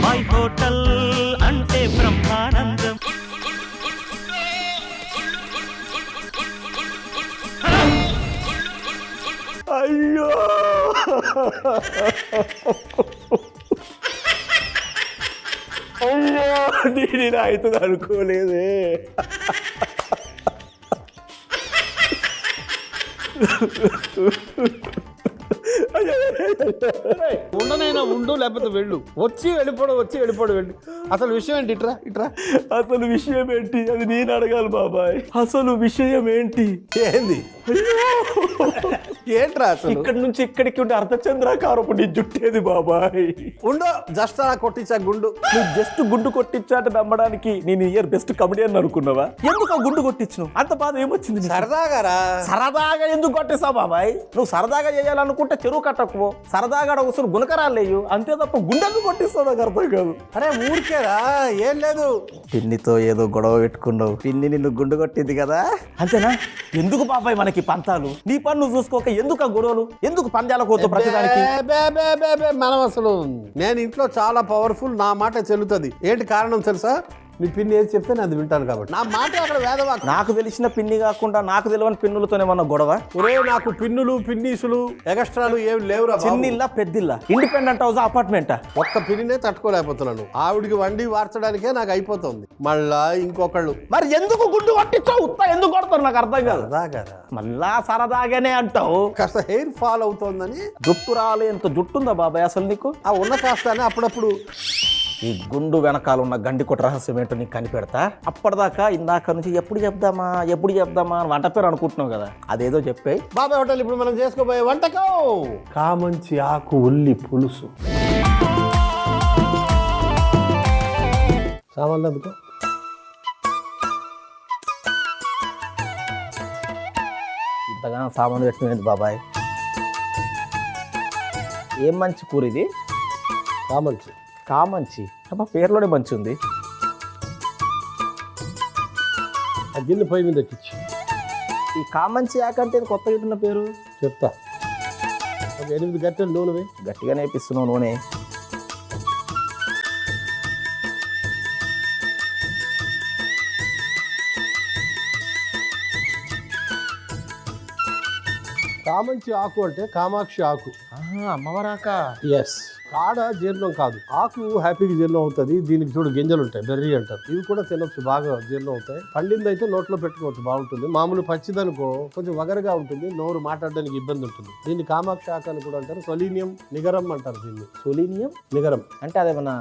బాబాయ్ హోటల్ అంటే బ్రహ్మానందం. అయ్యో అయ్యో నేను అవుతుంది అనుకోలేదే. ఉండనైనా ఉండు, లేకపోతే వెళ్ళు. వచ్చి వెళ్ళిపోడు వెళ్ళు. అసలు విషయం ఏంటి? ఇట్రా. అసలు విషయం ఏంటి అది నేను అడగాలి బాబాయ్. అసలు విషయం ఏంటి? ఏంది? ఏంట్రా అసలు? ఇక్కడ నుంచి ఇక్కడికి ఉంటే అర్ధచంద్రాకారపు నీ జుట్టేది బాబాయ్. ఉండు, జస్ట్ అలా కొట్టించా గుండు. నువ్వు జస్ట్ గుండు కొట్టించాట నమ్మడానికి నేను ఇయర్ బెస్ట్ కమెడియన్ అనుకున్నావా? ఎందుకు ఆ గుండు కొట్టించు? అంత బాధ ఏమొచ్చింది? సరదాగారా? సరదాగా ఎందుకు కొట్టేసావు బాబాయ్? నువ్వు సరదాగా చేయాలనుకుంటే చెరువు కట్టకు, సరదాగా ఒకసారి గుణకరాలు లేవు అంతే తప్ప గుండెలు కొట్టిస్తావు నాకు అర్థం కాదు. అరే ఊరికేరా, ఏం లేదు. పిన్నితో ఏదో గొడవ పెట్టుకున్నావు, పిన్ని నిన్ను గుండు కొట్టింది కదా అంతేనా? ఎందుకు బాబాయ్ మనకి పంతాలు? నీ పన్ను చూసుకోక ఎందుకు ఆ గొడవలు? ఎందుకు పంజాల కోత ప్రతిదానికి? మనం అసలు నేను ఇంట్లో చాలా పవర్ఫుల్, నా మాట చెల్లుతుంది. ఏంటి కారణం తెలుసా? నీ పిన్ని ఏది చెప్తే నేను అది వింటాను కాబట్టి. నా మాట అక్కడ వేదవాకు. నాకు తెలిసిన పిన్ని కాకుండా నాకు తెలియని పిన్నులతోనే మన గొడవ. ఒరే నాకు పిన్నులు పిన్నీసులు ఎగస్ట్రాలు ఏమి లేవురా. చిన్నిల్లా పెద్దిల్లా, ఇండిపెండెంట్ హౌస్ అపార్ట్మెంటా? ఒక్క పిన్నినే తట్టుకోలేకపోతున్నాను. ఆవిడికి వండి వార్చడానికే నాకు అయిపోతుంది, మళ్ళా ఇంకొకళ్ళు. మరి ఎందుకు గుండు కొట్టించావు? ఉత్తా ఎందుకు కొడతారు నాకు అర్థం కాదు. సరదాగా మళ్ళా సరదాగానే అంటావు. కాస్త హెయిర్ ఫాల్ అవుతోందని. జుట్టు రాలేంత జుట్టుందా బాబాయ్ అసలు నీకు? ఆ ఉన్న కాస్తానే అప్పుడప్పుడు ఈ గుండు వెనకాల ఉన్న గండికొట్ట రహస్యం ఏంటో నీకు కనిపెడతా. అప్పటిదాకా ఇందాక నుంచి ఎప్పుడు చెప్దామా అని వంట పేరు అనుకుంటున్నావు కదా, అదేదో చెప్పే. బాబాయ్ హోటల్ ఇప్పుడు మనం చేసుకోబోయే వంటకం కామంచి ఆకు ఉల్లి పులుసు. సామాన్లు అందుకో. ఇంతగా సామాన్లు పెట్టినది బాబాయ్. ఏం మంచి కూర ఇది? కామంచి అబ్బా, పేరులోనే మంచి ఉంది. ఆ గిన్నె పొయ్యి మీద ఎక్కించి. ఈ కామంచి యాకంటే కొత్త గిట్టున్న పేరు చెప్తా. ఒక 8 గంటలు నూనె గట్టిగానే వేపిస్తున్నావు నూనె. కామంచి ఆకు అంటే కామాక్షి ఆకు. అమ్మవారాక. ఎస్, కాడ జీర్ణం కాదు, ఆకు హ్యాపీగా జీర్ణం అవుతుంది. దీనికి చూడు గింజలు ఉంటాయి, బెర్రీ అంటారు. ఇవి కూడా తినొచ్చు, బాగా జీర్ణం అవుతాయి. పండిందైతే నోట్లో పెట్టుకోవచ్చు, బాగుంటుంది. మామూలు పచ్చిదనుకో కొంచెం వగరగా ఉంటుంది, నోరు మాట్లాడడానికి ఇబ్బంది ఉంటుంది. దీన్ని కామాక్షి ఆకు అని కూడా అంటారు. సొలీనియం నిగరం అంటారు దీన్ని. సొలీనియం నిగరం అంటే అదేమన్నా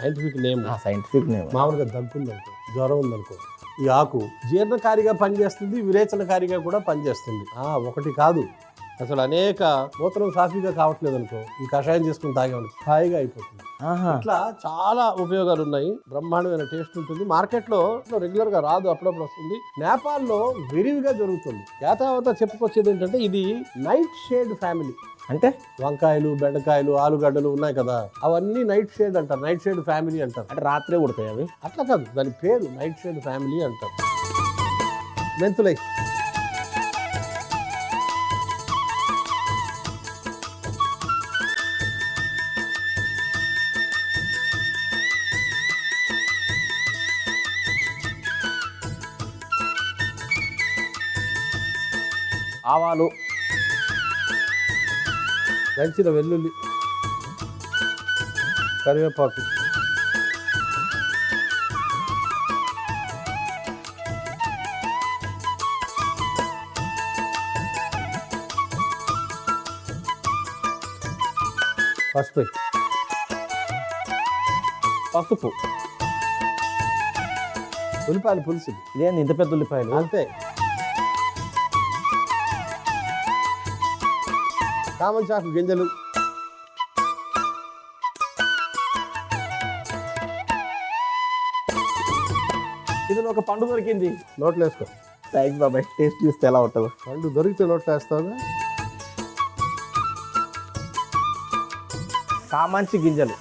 సైంటిఫిక్ నేమ్. Scientific name. మామూలుగా దగ్గుందనుకో, జ్వరం ఉందనుకో, ఈ ఆకు జీర్ణకారిగా పనిచేస్తుంది, విరేచనకారిగా కూడా పనిచేస్తుంది. ఒకటి కాదు, అసలు అనేక మూత్రం సాఫీగా కావట్లేదు అనుకో, ఈ కషాయం చేసుకుని తాగేవాళ్ళు హాయిగా అయిపోతుంది. ఇట్లా చాలా ఉపయోగాలు ఉన్నాయి. బ్రహ్మాండమైన టేస్ట్ ఉంటుంది. మార్కెట్లో రెగ్యులర్ గా రాదు, అప్పుడప్పుడు వస్తుంది. నేపాల్లో విరివిగా జరుగుతుంది. యాతావత చెప్పుకొచ్చేది ఏంటంటే ఇది నైట్ షేడ్ ఫ్యామిలీ. అంటే వంకాయలు, బెండకాయలు, ఆలుగడ్డలు ఉన్నాయి కదా, అవన్నీ నైట్ షేడ్ అంటారు, నైట్ షేడ్ ఫ్యామిలీ అంటారు. అంటే రాత్రే ఉడతాయి అవి? అట్లా కాదు, దాని పేరు నైట్ షేడ్ ఫ్యామిలీ అంటారు. మెంతులై ఆవాలు, దంచిన వెల్లుల్లి, కరివేపాకు, పసుపు, ఉల్లిపాయలు పులుసు. ఇదేంది ఇంత పెద్ద ఉల్లిపాయలు? అంతే. కామంచాకు గింజలు, ఇది ఒక పండు దొరికింది, నోట్లో వేసుకో. థ్యాంక్స్ బాబాయ్. టేస్ట్ చూస్తే ఎలా ఉంటుందో. పండు దొరికితే నోట్లో వేస్తావు. కామంచి గింజలు,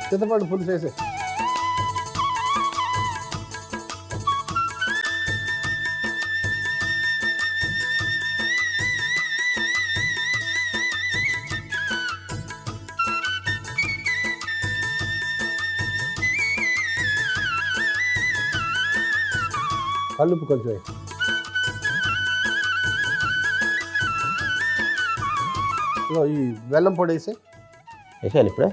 చింతపండు పులుసు వేసే. కల్లుపు కొంచెం వేయి. ఇదిగో ఈ బెల్లం పొడి వేసి వేసేయాలి ఇప్పుడే.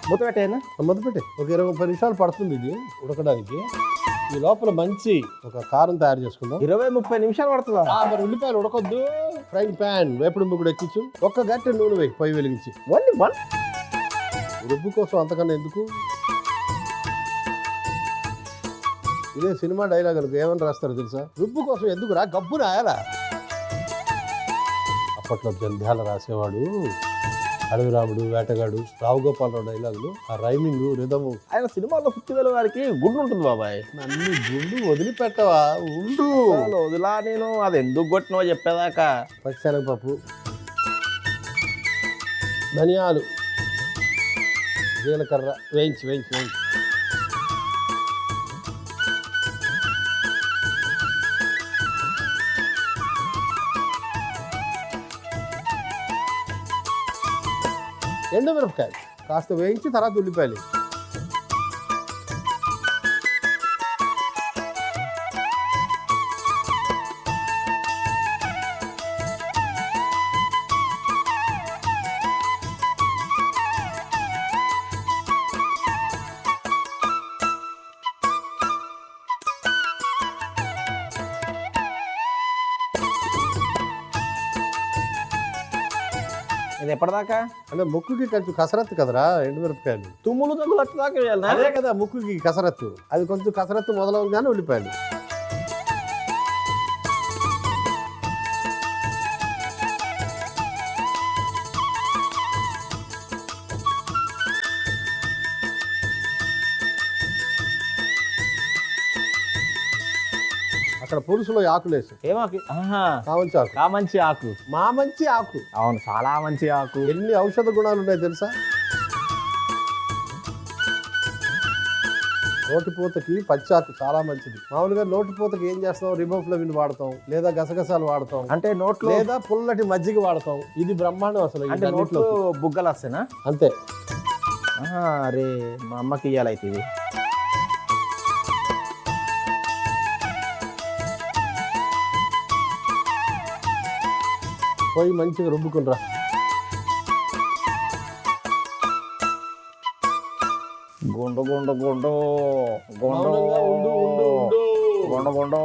మూత పెట్టేనా? మొదలు పెట్టి ఒక 20-30 నిమిషాలు పడుతుంది ఇది ఉడకడానికి. ఈ లోపల మంచి ఒక కారం తయారు చేసుకుందాం. 20-30 నిమిషాలు పడుతుందా? మరి ఉల్లిపాయలు ఉడకొద్దు. ఫ్రైంగ్ ప్యాన్ వేపుడు ముగ్గుడు ఎక్కించు. ఒక్క గట్టి నూనె వేయి, పొయ్యి వెలిగించి. Only one. రుబ్బు కోసం అంతకన్నా ఎందుకు? ఇదే సినిమా డైలాగ్ అనుకో ఏమని రాస్తారు తెలుసా? రుబ్బు కోసం ఎందుకురా, గబ్బు రాయాలా? అప్పట్లో జంధ్యాల రాసేవాడు అడవి రాముడు, వేటగాడు, రావు గోపాలరావు డైలాగులు, ఆ రైమింగ్ రిధము. ఆయన సినిమాలో 50,000 వారికి గుండు ఉంటుంది బాబాయ్. అన్ని గుండు వదిలిపెట్టవా? ఉండు వదిలా, నేను అది ఎందుకు కొట్టినో చెప్పేదాకా. పచ్చిశనగపప్పు, ధనియాలు, జీలకర్ర వేయించి వేయించి వేయించి ఎండుమిరపకాయలు కాస్త వేయించి తర్వాత ఉల్లిపాయలు. ఇది ఎప్పటిదాకా? అంటే ముక్కుకి కొంచెం కసరత్తు కదరా ఎండుమిరపకాయలు. తుమ్ములు తగ్గులు వచ్చేదాకా వేయాలి. అదే కదా ముక్కుకి కసరత్తు. అది కొంచెం కసరత్తు మొదలవగానే ఉల్లిపాయలు. అక్కడ పులుసులో ఆకులు వేసి ఏమాకు? కామంచి ఆకు. కామంచి ఆకు. మా మంచి ఆకు. అవును, చాలా మంచి ఆకు. ఎన్ని ఔషధ గుణాలు ఉన్నాయి తెలుసా? నోటిపూతకి పచ్చాకు చాలా మంచిది. మామూలుగా నోటిపూతకి ఏం చేస్తాం? రిబోఫ్లవిన్ వాడతాం, లేదా గసగసాలు వాడతాం, అంటే నోట్లో, లేదా పుల్లటి మజ్జిగ వాడతాం. ఇది బ్రహ్మాండం అసలు. అంటే నోట్లో బుగ్గలు వస్తేనా? అంతే. అరే మా అమ్మకి ఇయ్యాలైతే ఇది. పోయి మంచిగా రుబ్బుకునిరా. గుండు గుండు గుండు గుండు మౌనంగా ఉండు ఉండు ఉండు. గుండు గుండు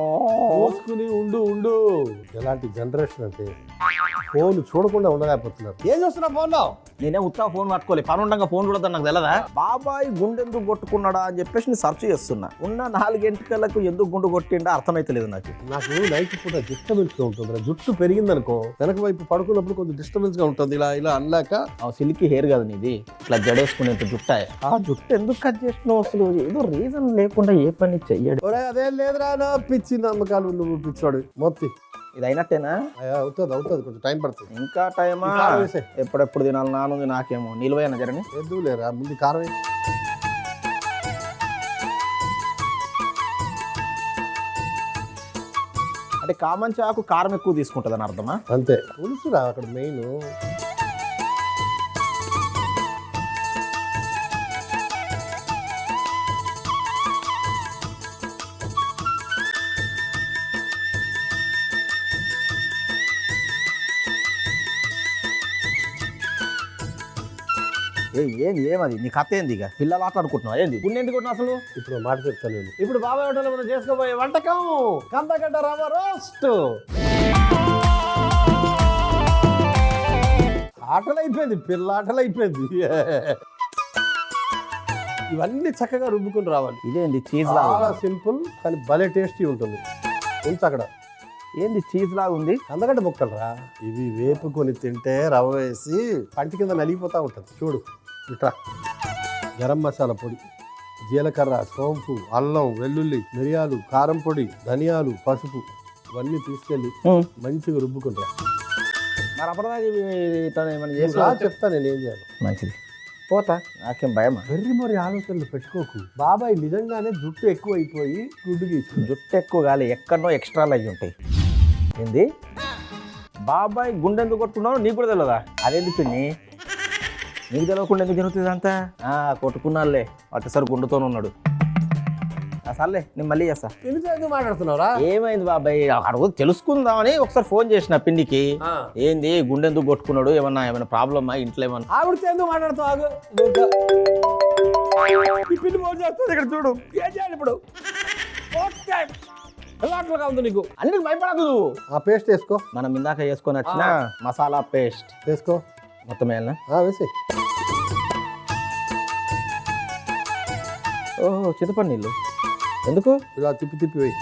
పోసుకుని ఉండు ఉండు. ఎలాంటి జనరేషన్ అంటే ఫోన్ చూడకుండా ఉండలేకపోతున్నారు. ఏం చూస్తున్నా ఫోన్లో? నేనే ఉత్సాహ ఫోన్ పట్టుకోలే, పని ఉండగా ఫోన్ చూడద్దు నాకు తెలదా. బాబాయ్ గుండె ఎందుకు కొట్టుకున్నాడా అని చెప్పేసి నేను సెర్చ్ చేస్తున్నా. ఉన్న 4 గంటలకు ఎందుకు గుండు కొట్టిండా అర్థమైతలేదు నాకు. నైట్ పూట డిస్టర్బెన్స్ గా ఉంటుంది. జుట్టు పెరిగిందనుకో వెనక వైపు పడుకున్నప్పుడు కొంచెం డిస్టర్బెన్స్ గా ఉంటుంది. ఇలా ఇలా అన్నాక సిల్కీ హెయిర్ కదా నీది, ఇట్లా జడేసుకునేంత జుట్టు. ఆ జుట్టు ఎందుకు కట్ చేసినావు అసలు? ఏదో రీజన్ లేకుండా ఏ పని చెయ్యడు. అదేం లేదురా పిచ్చి నమ్మకాలు. నువ్వు పిచ్చోడు మొత్తి. ఇది అయినట్టేనా? అవుతుంది అవుతుంది, కొంచెం టైం పడుతుంది. ఇంకా టైమా? ఎప్పుడెప్పుడు తినాలి నానుంది నాకేమో. నిలువైన జరని ఎద్దు లేరా ముందు కారం. అంటే కామంచి ఆకు కారం ఎక్కువ తీసుకుంటుంది అని అర్థమా? అంతే. పులుసురా అక్కడ మెయిన్. ఏమది నీ కథ ఏంది? ఇక పిల్లలు ఆట అనుకుంటున్నావు ఏంది? గుండె ఎందుకు కొట్టినా అసలు? ఇప్పుడు మాట చెప్తాను నేను. ఇప్పుడు బాబాయ్ హోటల్లో మనం చేసుకోబోయే వంటకం కందగడ్డ రవ్వ రోస్ట్. ఆటలైపోయింది, పిల్ల ఆటలైపోయింది. ఇవన్నీ చక్కగా రుబ్బుకుని రావాలి. ఇదేంది చీజ్ చాలా లాగా? సింపుల్ కానీ భలే టేస్టీ ఉంటుంది. ఉంచు అక్కడ. ఏంది చీజ్ లాగా ఉంది? కందగడ్డ ముక్కలు రా. ఇవి వేపుకొని తింటే రవ్వ వేసి పంటి కింద నలిగిపోతూ ఉంటుంది. చూడు ఇట్లా. గరం మసాలా పొడి, జీలకర్ర, సోంపు, అల్లం, వెల్లుల్లి, మిరియాలు, కారం పొడి, ధనియాలు, పసుపు ఇవన్నీ తీసుకెళ్ళి మంచిగా రుబ్బుకుని రా. మరి అప్పటిదాకా ఏమైనా చేసి చెప్తా నేను ఏం చేయాలి. మంచిది. పోతా, నాకేం భయమా? వెర్రి మరి ఆలోచనలు పెట్టుకోకు. బాబాయ్ నిజంగానే జుట్టు ఎక్కువ అయిపోయి గుడ్డు గీసు. జుట్టు ఎక్కువ కాలే, ఎక్కడనో ఎక్స్ట్రాలు అయ్యి ఉంటాయి. ఏంది బాబాయ్ గుండె ఎందుకు కొట్టుకున్నావు నీకు కూడా తెలియదా? అదేంటి పిన్ని, నీకు తెలియకుండా ఎందుకు జరుగుతుంది అంతా? కొట్టుకున్నాళ్ళే, ఒకసారి గుండెతోనే ఉన్నాడు. సర్లే, నేను మళ్ళీ చేస్తా. ఎందుకు మాట్లాడుతున్నావురా? ఏమైంది బాబాయ్ అడుగు తెలుసుకుందామని ఒకసారి ఫోన్ చేసిన పిన్నికి. ఏంది గుండె ఎందుకు కొట్టుకున్నాడు, ఏమన్నా ప్రాబ్లమా ఇంట్లో ఏమన్నా? ఆవిడతో ఎందుకు మాట్లాడుతావు? పిన్ని ఫోన్ చేస్తుంది ఇక్కడ చూడు. ఏం చేయాలి ఇప్పుడు? ఉంది నీకు, అన్నిటికి భయపడదు. ఆ పేస్ట్ వేసుకో. మనం ఇందాక వేసుకొని వచ్చిన మసాలా పేస్ట్ వేసుకో. మొత్తం వేయాలనా? వేసి. ఓహో, చింతపండు నీళ్ళు ఎందుకు? ఇలా తిప్పి తిప్పి వేయి.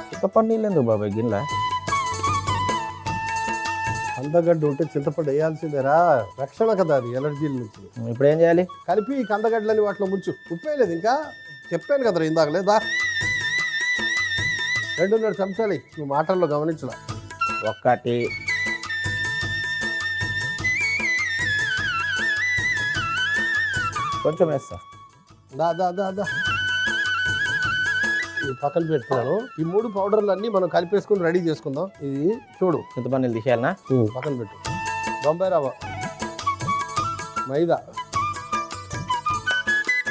చింతపండు నీళ్ళు ఎందుకు బాబాయ్ గిన్నెల? కందగడ్డ ఉంటే చింతపండు వేయాల్సిందేరా, రక్షణ కదా అది ఎలర్జీల నుంచి. ఇప్పుడు ఏం చేయాలి? కలిపి కందగడ్డలని వాటిలో ముంచు. ఉప్పు వేయలేదు ఇంకా, చెప్పాను కదరా ఇందాక. లేదా 2.5 చెంచాలి. నువ్వు మాటల్లో గమనించలా. ఒకటి, కొంచెం వేస్తా. దా పక్కన పెట్టుకున్నాను. ఈ 3 పౌడర్లు అన్నీ మనం కలిపేసుకుని రెడీ చేసుకుందాం. ఇది చూడు, చింతపండు నీళ్ళు తీసేయాలనా? పక్కన పెట్టు. బొంబాయి రవ్వ, మైదా,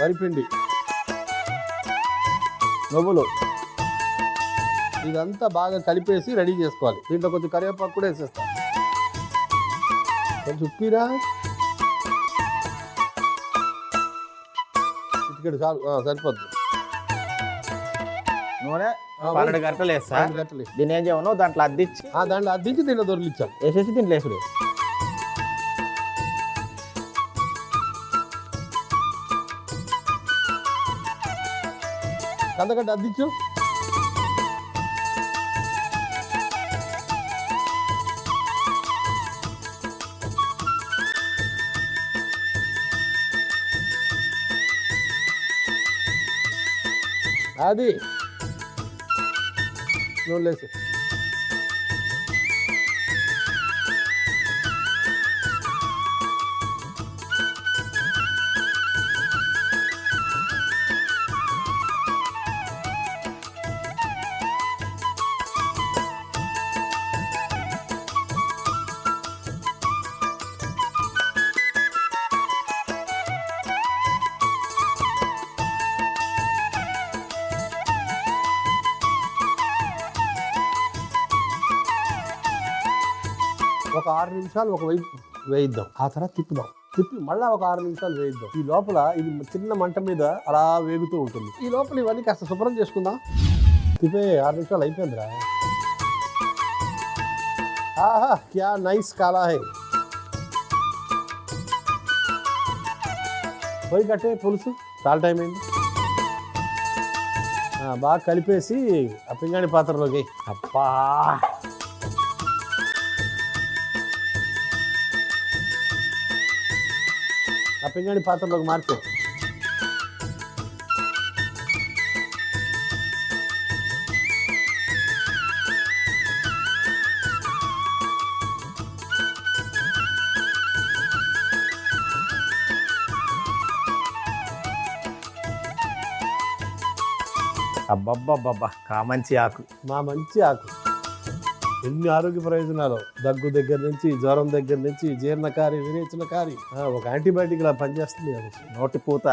వరిపిండి, నువ్వులు, ఇదంతా బాగా కలిపేసి రెడీ చేసుకోవాలి. దీంట్లో కొంచెం కరివేపాకు కూడా వేసేస్తా. కొంచెం ఉప్పిరా, ఇక్కడ చాలు, సరిపోద్ది. నూనె 12 గంటలు వేస్తా. 2 గంటలు. దీన్ని ఏం చేయను, దాంట్లో అద్దిచ్చి దాంట్లో అద్దించి దీంట్లో దొరికిచ్చాను. వేసేసి దీంట్లో వేసుడు. కందగడ్డ అద్దించు. అది నూనెలేసి. ఒక 6 నిమిషాలు ఒక వైపు వేయిద్దాం. ఆ తర్వాత తిప్పుదాం. తిప్పి మళ్ళీ ఒక 6 నిమిషాలు వేయిద్దాం. ఈ లోపల ఇది చిన్న మంట మీద అలా వేగుతూ ఉంటుంది. ఈ లోపల ఇవన్నీ కాస్త శుభ్రం చేసుకుందాం. తిప్పే 6 నిమిషాలు అయిపోయిందిరా. ఆహా, క్యా నైస్ కాలా హై. పోయి కట్టే పులుసు చాలా టైం అయింది. బాగా కలిపేసి ఆ పింగాణి పాత్రలోకి. అబ్బా, ఆ పింగాణి పాత్రలోకి మార్చే. అబ్బబ్బబ్బబ్బా, కామంచి ఆకు. మా మంచి ఆకు. ఎన్ని ఆరోగ్య ప్రయోజనాలు. దగ్గు దగ్గర నుంచి, జ్వరం దగ్గర నుంచి, జీర్ణకారి, విరేచనకారి, ఒక యాంటీబయాటిక్ లా పనిచేస్తుంది. నోటి పూత.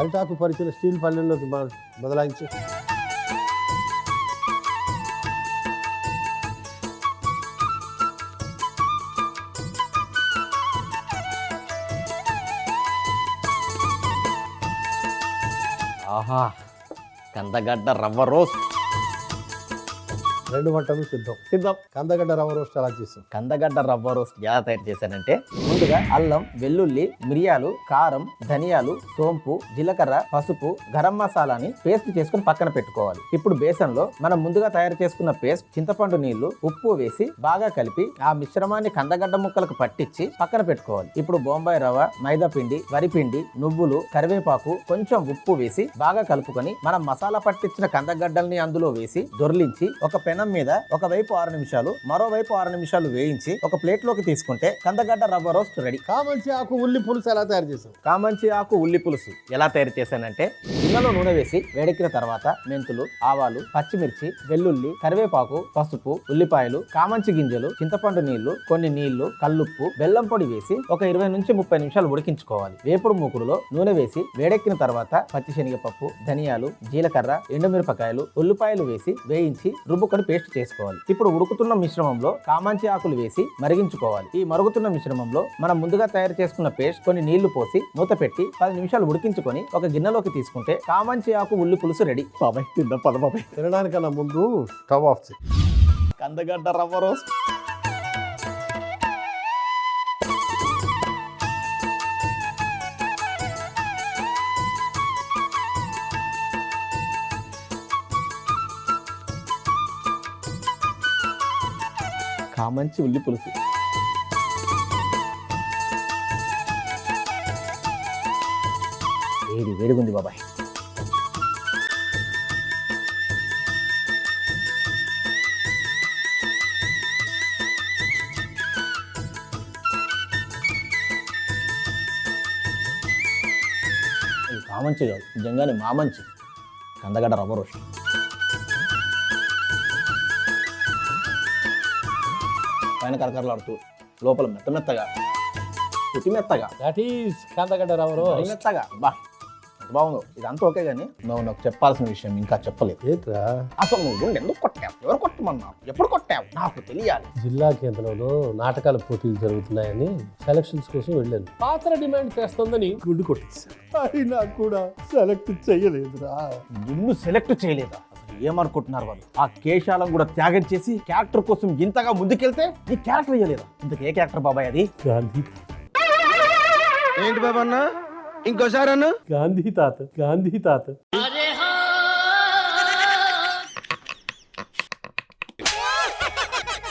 అరిటాకు పరిచిన స్టీల్ పల్లెల్లోకి బదలాయించు. ఆహా, కందగడ్డ రవ్వ రోస్ట్. 2 వంటలు సిద్ధం. సిద్ధం. కందగడ్డ రవ్వ రోస్ట్ అలా చేస్తాం. కందగడ్డ రవ్వ రోస్ట్ ఎలా తయారు చేశానంటే, ముందుగా అల్లం, వెల్లుల్లి, మిరియాలు, కారం, ధనియాలు, సోంపు, జీలకర్ర, పసుపు, గరం మసాలాని పేస్ట్ చేసుకుని పక్కన పెట్టుకోవాలి. ఇప్పుడు బేసన్ లో మనం ముందుగా తయారు చేసుకున్న పేస్ట్, చింతపండు నీళ్లు, ఉప్పు వేసి బాగా కలిపి ఆ మిశ్రమాన్ని కందగడ్డ ముక్కలకు పట్టించి పక్కన పెట్టుకోవాలి. ఇప్పుడు బొంబాయి రవ్వ, మైదా పిండి, వరిపిండి, నువ్వులు, కరివేపాకు, కొంచెం ఉప్పు వేసి బాగా కలుపుకొని మనం మసాలా పట్టించిన కందగడ్డల్ని అందులో వేసి దొర్లించి ఒక పెనం మీద ఒకవైపు 6 నిమిషాలు, మరోవైపు 6 నిమిషాలు వేయించి ఒక ప్లేట్ లోకి తీసుకుంటే కందగడ్డ రవ్వ రోస్ట్ రెడీ. కామంచి ఆకు ఉల్లి పులుసు ఎలా తయారు చేసాం? కామంచి ఆకు ఉల్లి పులుసు ఎలా తయారు చేశానంటే, గిన్నెలో నూనె వేసి వేడెక్కిన తర్వాత మెంతులు, ఆవాలు, పచ్చిమిర్చి, వెల్లుల్లి, కరివేపాకు, పసుపు, ఉల్లిపాయలు, కామంచి గింజలు, చింతపండు నీళ్లు, కొన్ని నీళ్లు, కల్లుప్పు, బెల్లం పొడి వేసి ఒక 20 నుంచి 30 నిమిషాలు ఉడికించుకోవాలి. వేపుడు మూకుడులో నూనె వేసి వేడెక్కిన తర్వాత పచ్చిశనగపప్పు, ధనియాలు, జీలకర్ర, ఎండుమిరపకాయలు, ఉల్లిపాయలు వేసి వేయించి రుబ్బుకొని పేస్ట్ చేసుకోవాలి. ఇప్పుడు ఉడుకుతున్న మిశ్రమంలో కామంచి ఆకులు వేసి మరిగించుకోవాలి. ఈ మరుగుతున్న మిశ్రమంలో మనం ముందుగా తయారు చేసుకున్న పేస్ట్, కొన్ని నీళ్లు పోసి మూత పెట్టి 10 నిమిషాలు ఉడికించుకొని ఒక గిన్నెలోకి తీసుకుంటే కామంచి ఆకు ఉల్లి పులుసు రెడీ. బాబాయ్ తిందా పద బాబాయ్. తినడానికన్నా ముందు స్టవ్ ఆఫ్ చేయి. కందగడ్డ రవ్వ రోస్ట్. కామంచి ఉల్లి పులుసు. వేడిగుంది బాబాయ్. ఇది కామంచి కాదు, నిజంగానే మామంచి కందగడ్డ రవ్వ రోస్ట్. పైన కరకరలాడుతూ లోపల మెత్తగా మెత్తగా దట్ ఈస్ కందగడ్డ రవ్వ రోస్ట్. మెత్తగా బా బాగుంది. ఇదంతా ఓకే, కానీ నువ్వు నాకు చెప్పాల్సిన విషయం ఇంకా చెప్పలేదు. ఏంట్రా? అసలు నువ్వు ఎందుకు కొట్టావు? ఎవరు కొట్టమన్నావు? ఎప్పుడు కొట్టావు? నాకు తెలియాలి. జిల్లా కేంద్రంలో నాటకాల పోటీలు జరుగుతున్నాయని సెలక్షన్స్ కోసం వెళ్ళాను. పాత్ర డిమాండ్ చేస్తుందని గుండు కొట్టేశాను. అయినా కూడా సెలెక్ట్ చేయలేదురా. నిన్ను సెలెక్ట్ చేయలేదా? ఏమనుకుంటున్నారు వాళ్ళు? ఆ కేశాలను కూడా త్యాగం చేసి క్యారెక్టర్ కోసం ఇంతగా ముందుకెళ్తే నీ క్యారెక్టర్ వేయలేదా? ఇంతకు ఏ క్యారెక్టర్ బాబాయ్ అది? గాంధీ. ఏంటి బాబా అన్న ఇంకోసారి అన్న? గాంధీ తాత.